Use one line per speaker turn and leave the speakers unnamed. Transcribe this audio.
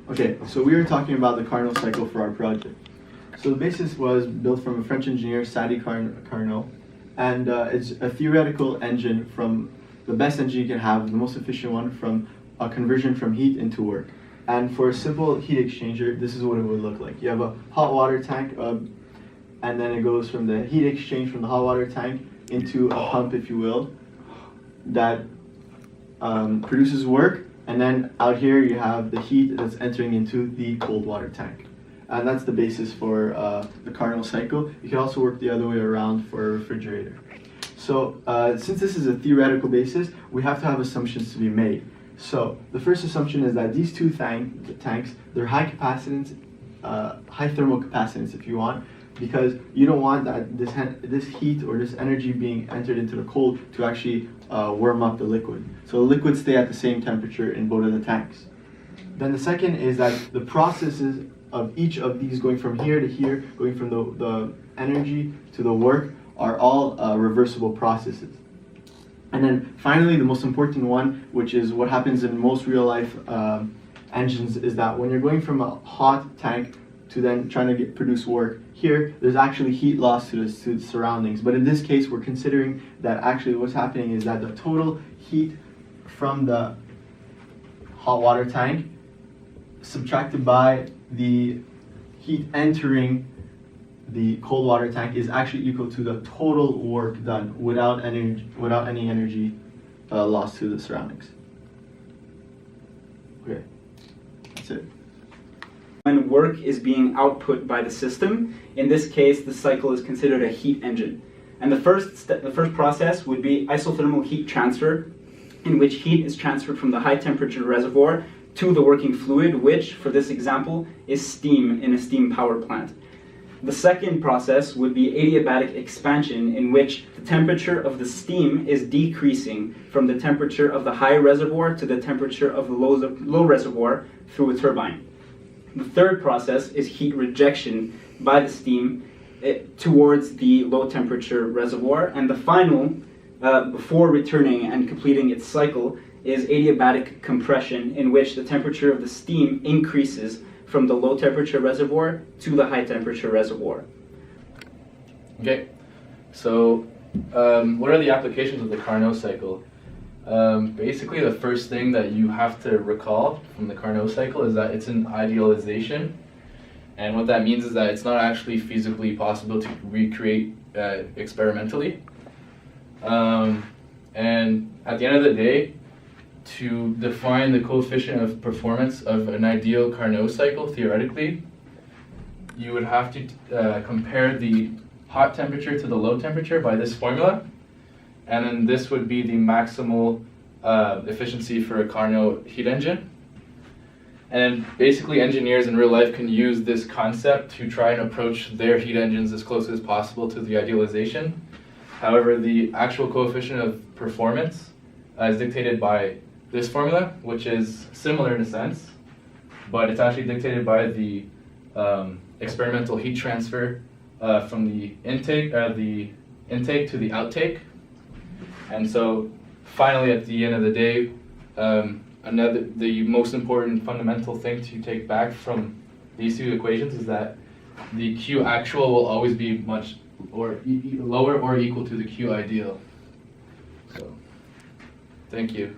Okay, so we were talking about the Carnot cycle for our project. So the basis was built from a French engineer, Carnot, and it's a theoretical engine from the best engine you can have, the most efficient one, from a conversion from heat into work. And for a simple heat exchanger, this is what it would look like. You have a hot water tank, and then it goes from the heat exchange from the hot water tank into a pump, if you will, that produces work. And then out here you have the heat that's entering into the cold water tank. And that's the basis for the Carnot cycle. You can also work the other way around for a refrigerator. So since this is a theoretical basis, we have to have assumptions to be made. So the first assumption is that these two tanks, they're high capacitance, high thermal capacitance if you want, because you don't want that this heat or this energy being entered into the cold to actually warm up the liquid. So the liquids stay at the same temperature in both of the tanks. Then the second is that the processes of each of these going from here to here, going from the energy to the work, are all reversible processes. And then finally, the most important one, which is what happens in most real life engines, is that when you're going from a hot tank to then trying to produce work, here there's actually heat loss to the surroundings. But in this case, we're considering that actually what's happening is that the total heat from the hot water tank subtracted by the heat entering the cold water tank is actually equal to the total work done without any energy lost to the surroundings. Okay, that's it.
When work is being output by the system, in this case, the cycle is considered a heat engine. And the first process would be isothermal heat transfer, in which heat is transferred from the high temperature reservoir to the working fluid, which, for this example, is steam in a steam power plant. The second process would be adiabatic expansion, in which the temperature of the steam is decreasing from the temperature of the high reservoir to the temperature of the low reservoir through a turbine. The third process is heat rejection by the steam towards the low temperature reservoir. And the final, before returning and completing its cycle, is adiabatic compression, in which the temperature of the steam increases from the low temperature reservoir to the high temperature reservoir.
Okay, so what are the applications of the Carnot cycle? Basically, the first thing that you have to recall from the Carnot cycle is that it's an idealization. And what that means is that it's not actually feasibly possible to recreate experimentally. And at the end of the day, to define the coefficient of performance of an ideal Carnot cycle, theoretically, you would have to compare the hot temperature to the low temperature by this formula, and then this would be the maximal efficiency for a Carnot heat engine. And basically engineers in real life can use this concept to try and approach their heat engines as close as possible to the idealization. However, the actual coefficient of performance is dictated by this formula, which is similar in a sense, but it's actually dictated by the experimental heat transfer from the intake to the outtake. And so finally, at the end of the day, the most important fundamental thing to take back from these two equations is that the Q actual will always be much lower or equal to the Q ideal. So, thank you.